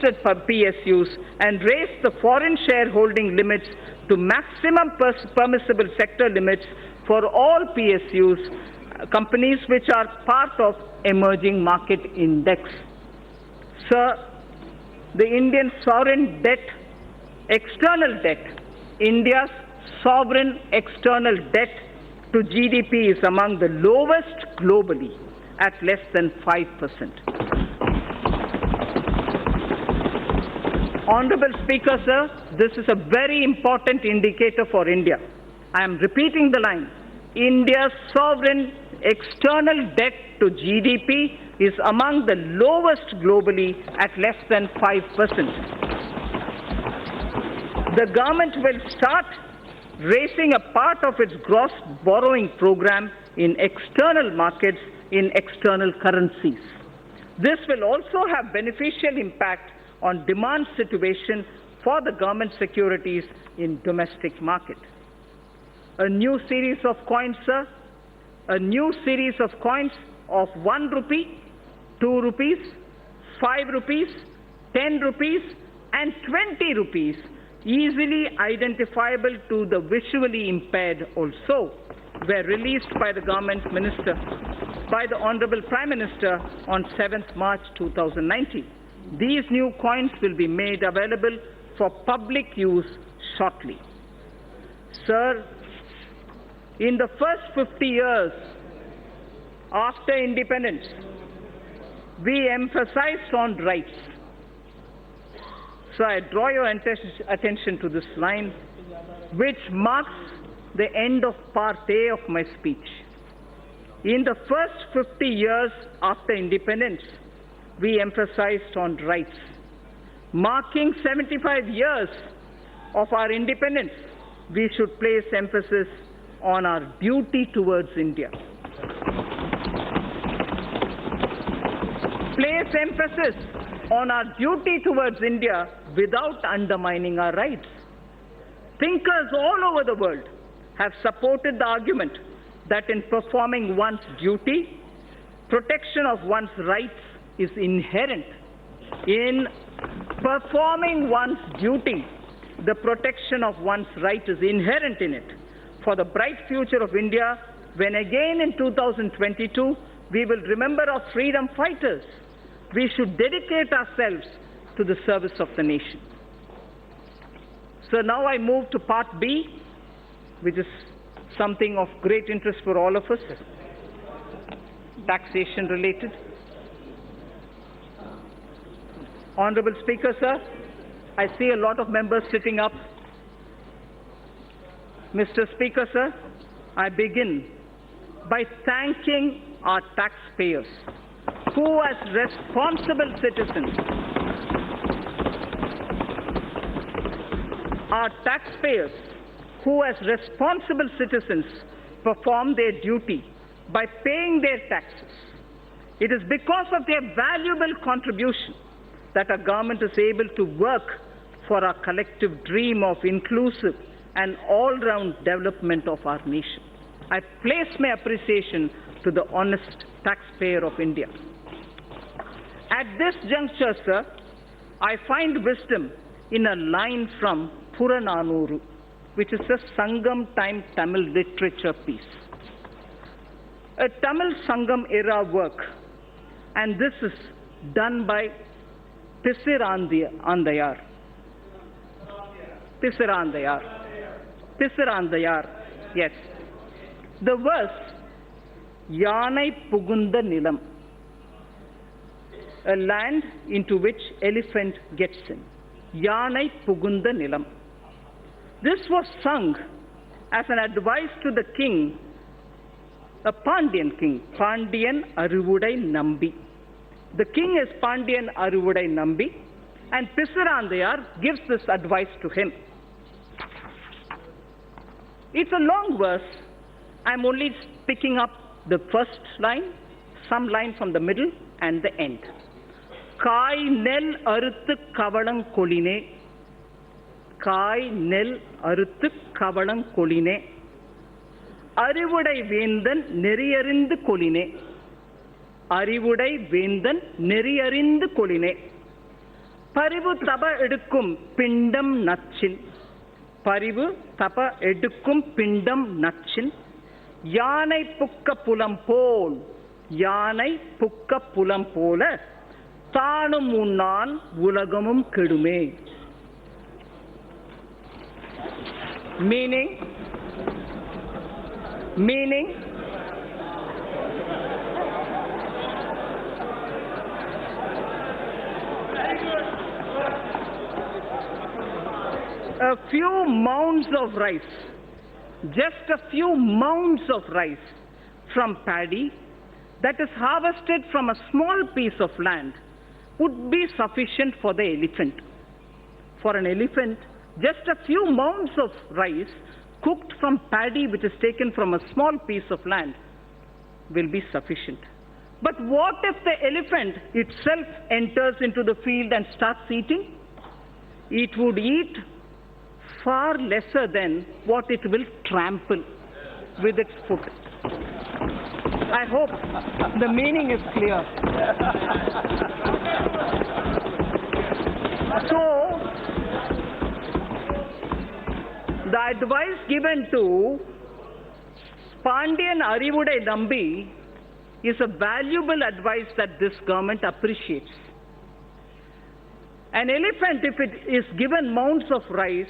divested PSUs and raised the foreign shareholding limits to maximum permissible sector limits for all PSUs, companies which are part of emerging market index. Sir, the Indian sovereign debt, external debt, India's sovereign external debt to GDP is among the lowest globally at less than 5%. Honorable Speaker, sir, this is a very important indicator for India. I am repeating the line. India's sovereign external debt to GDP is among the lowest globally at less than 5%. The government will start raising a part of its gross borrowing program in external markets in external currencies. This will also have beneficial impact on demand situation for the government securities in domestic market. A new series of coins, sir, a new series of coins of 1 rupee, 2 rupees, 5 rupees, 10 rupees and 20 rupees, easily identifiable to the visually impaired also, were released by the government minister, by the Honorable Prime Minister on 7th March 2019. These new coins will be made available for public use shortly. Sir, in the first 50 years after independence, we emphasized on rights. So I draw your attention to this line, which marks the end of part A of my speech. In the first 50 years after independence, we emphasized on rights. Marking 75 years of our independence, we should place emphasis on our duty towards India. Place emphasis on our duty towards India without undermining our rights. Thinkers all over the world have supported the argument that in performing one's duty, protection of one's rights is inherent. In performing one's duty, the protection of one's right is inherent in it. For the bright future of India, when again in 2022, we will remember our freedom fighters, we should dedicate ourselves to the service of the nation. So now I move to part B, which is something of great interest for all of us, taxation related. Honorable Speaker, sir, I see a lot of members sitting up. Mr. Speaker, sir, I begin by thanking our taxpayers who, as responsible citizens, perform their duty by paying their taxes. It is because of their valuable contribution that our government is able to work for our collective dream of inclusive and all-round development of our nation. I place my appreciation to the honest taxpayer of India. At this juncture, sir, I find wisdom in a line from Purananuru, which is a Sangam time Tamil literature piece. A Tamil Sangam era work, and this is done by Pisirandayar. Pisirandayar, yes. The verse, Yanai Pugunda Nilam, a land into which elephant gets in. Yanai Pugunda Nilam. This was sung as an advice to the king, a Pandyan king, Pandyan Aruvudai Nambi. The king is Pandyan Aruvudai Nambi, and Pisirandayar gives this advice to him. It's a long verse. I'm only picking up the first line, some line from the middle and the end. Kai nel aruthu kavalang koline. Kai nel aruthu kavalang koline. Arivudai vendan neriyarindhu koline. Arivudai vendan neriyarindhu koline. Parivu tapa edukkum pindam natchin. Parivu tapa edukkum pindam natchin. Yanai pukka pulam pol. Yanai pukka pulam pola. Thanum unnan ulagamum kedume. Meaning, a few mounds of rice, just a few mounds of rice from paddy that is harvested from a small piece of land would be sufficient for the elephant. For an elephant, just a few mounds of rice cooked from paddy which is taken from a small piece of land will be sufficient. But what if the elephant itself enters into the field and starts eating? It would eat far lesser than what it will trample with its foot. I hope the meaning is clear. So, the advice given to Pandian Arivudai Nambi is a valuable advice that this government appreciates. An elephant, if it is given mounds of rice,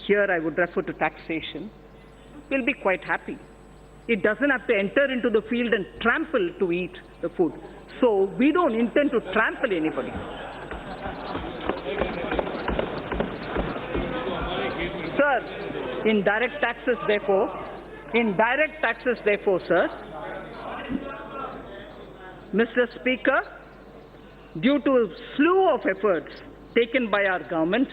here I would refer to taxation, will be quite happy. It doesn't have to enter into the field and trample to eat the food. So we don't intend to trample anybody. Sir, in direct taxes, therefore, sir, Mr. Speaker, due to a slew of efforts taken by our government,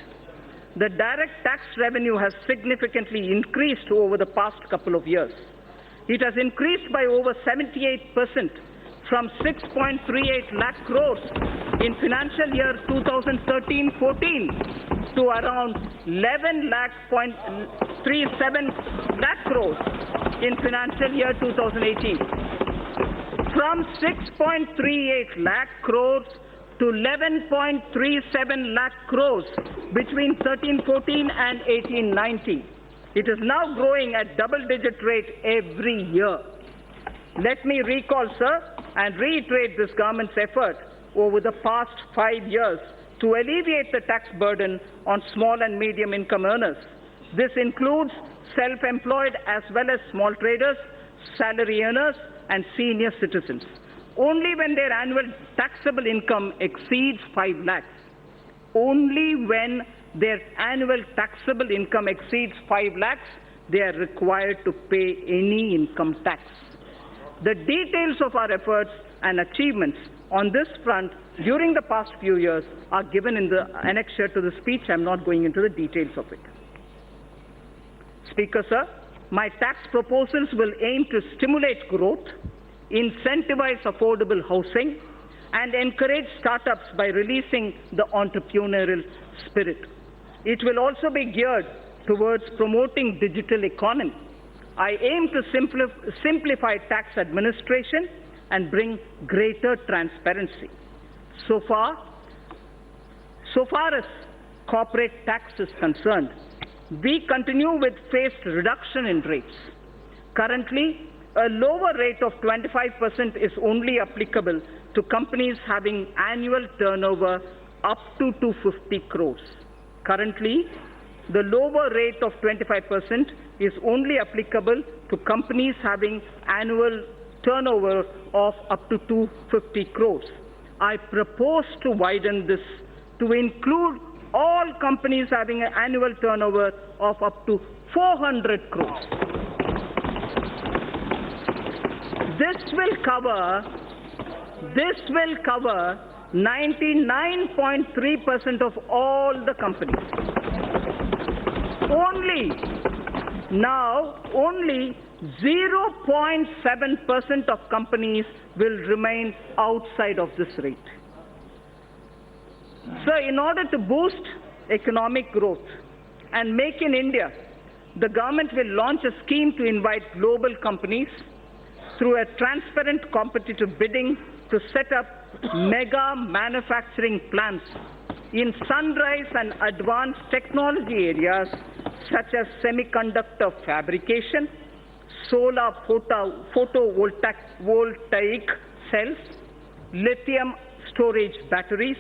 the direct tax revenue has significantly increased over the past couple of years. It has increased by over 78% from 6.38 lakh crores in financial year 2013-14 to around 11.37 lakh crores in financial year 2018. From 6.38 lakh crores to 11.37 lakh crores between 13-14 and 18-19. It is now growing at double-digit rate every year. Let me recall, sir, and reiterate this government's effort over the past 5 years to alleviate the tax burden on small and medium income earners. This includes self-employed as well as small traders, salary earners, and senior citizens. Only when their annual taxable income exceeds 5 lakhs, only when their annual taxable income exceeds 5 lakhs, they are required to pay any income tax. The details of our efforts and achievements on this front during the past few years are given in the annexure to the speech. I am not going into the details of it. Speaker, sir, my tax proposals will aim to stimulate growth, incentivize affordable housing, and encourage startups by releasing the entrepreneurial spirit. It will also be geared towards promoting digital economy. I aim to simplify tax administration and bring greater transparency. So far as corporate tax is concerned, we continue with phased reduction in rates. Currently, a lower rate of 25% is only applicable to companies having annual turnover up to 250 crores. Currently, the lower rate of 25% is only applicable to companies having annual turnover of up to 250 crores. I propose to widen this to include all companies having an annual turnover of up to 400 crores. This will cover 99.3% of all the companies. Only 0.7% of companies will remain outside of this rate. So in order to boost economic growth and make in India, the government will launch a scheme to invite global companies through a transparent competitive bidding to set up mega manufacturing plants in sunrise and advanced technology areas such as semiconductor fabrication, solar photovoltaic cells, lithium storage batteries,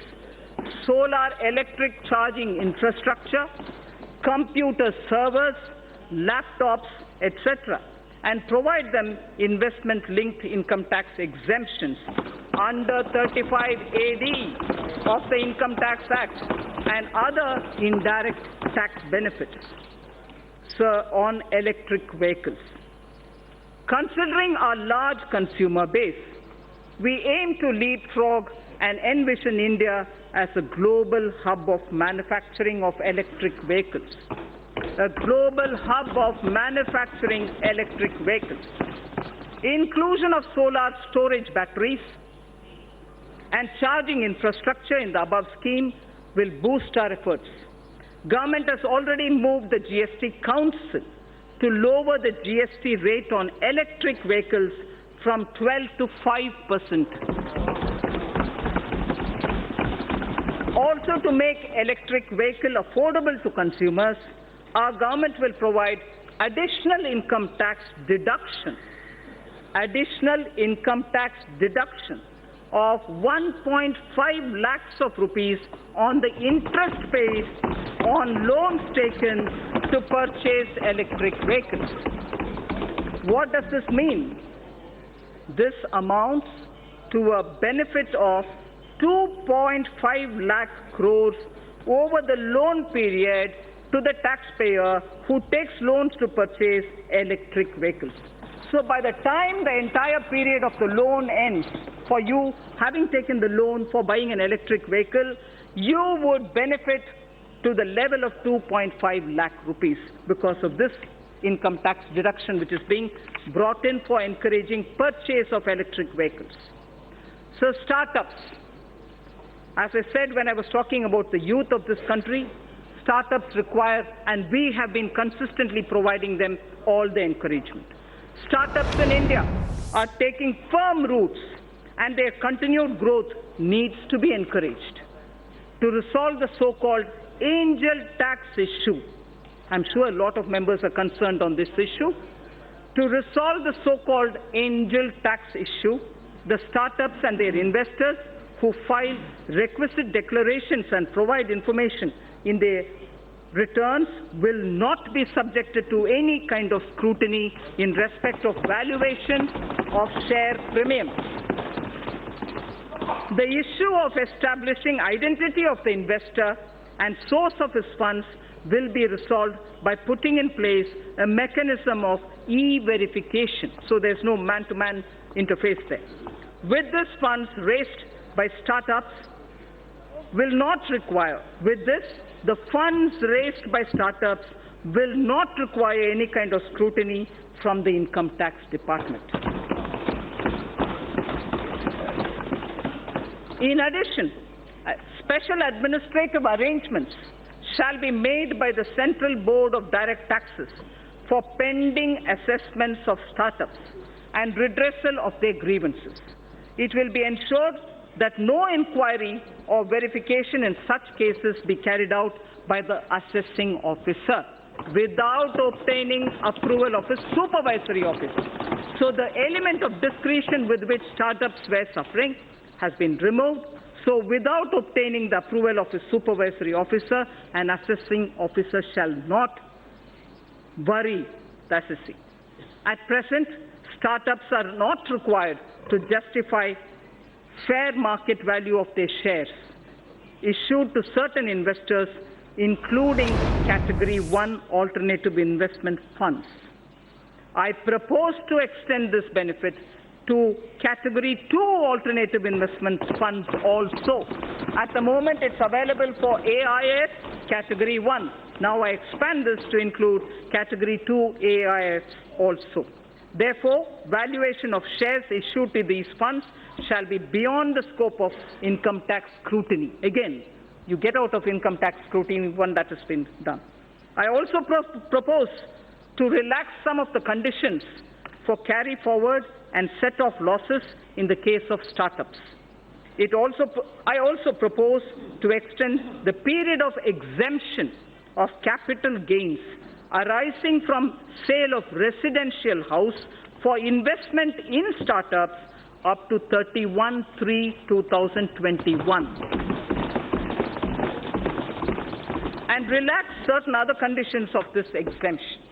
solar electric charging infrastructure, computer servers, laptops, etc., and provide them investment-linked income tax exemptions under 35AD of the Income Tax Act and other indirect tax benefits. Sir, on electric vehicles. Considering our large consumer base, we aim to leapfrog and envision India as a global hub of manufacturing of electric vehicles. A global hub of manufacturing electric vehicles. Inclusion of solar storage batteries and charging infrastructure in the above scheme will boost our efforts. Government has already moved the GST Council to lower the GST rate on electric vehicles from 12 to 5%. Also, to make electric vehicle affordable to consumers, our government will provide additional income tax deduction of 1.5 lakhs of rupees on the interest paid on loans taken to purchase electric vehicles. What does this mean? This amounts to a benefit of 2.5 lakh crores over the loan period to the taxpayer who takes loans to purchase electric vehicles. So by the time the entire period of the loan ends, for you having taken the loan for buying an electric vehicle, you would benefit to the level of 2.5 lakh rupees because of this income tax deduction which is being brought in for encouraging purchase of electric vehicles. So startups, as I said when I was talking about the youth of this country, startups require, and we have been consistently providing them all the encouragement. Startups in India are taking firm roots and their continued growth needs to be encouraged. To resolve the so-called angel tax issue, I'm sure a lot of members are concerned on this issue. To resolve the so-called angel tax issue, the startups and their investors who file requisite declarations and provide information in their returns will not be subjected to any kind of scrutiny in respect of valuation of share premiums. The issue of establishing identity of the investor and source of his funds will be resolved by putting in place a mechanism of e-verification, so there's no man-to-man interface there. With these funds raised by startups will not require, the funds raised by startups will not require any kind of scrutiny from the Income Tax Department. In addition, special administrative arrangements shall be made by the Central Board of Direct Taxes for pending assessments of startups and redressal of their grievances. It will be ensured that no inquiry or verification in such cases be carried out by the assessing officer without obtaining approval of a supervisory officer. So the element of discretion with which startups were suffering has been removed. So without obtaining the approval of a supervisory officer, an assessing officer shall not worry the assessee. At present, startups are not required to justify fair market value of their shares issued to certain investors, including Category 1 alternative investment funds. I propose to extend this benefit to Category 2 alternative investment funds also. At the moment, it's available for AIS Category 1. Now I expand this to include Category 2 AIS also. Therefore, valuation of shares issued to these funds shall be beyond the scope of income tax scrutiny. Again, you get out of income tax scrutiny when that has been done. I also propose to relax some of the conditions for carry forward and set off losses in the case of startups. I also propose to extend the period of exemption of capital gains arising from sale of residential house for investment in startups up to 31/3/2021 and relax certain other conditions of this exemption.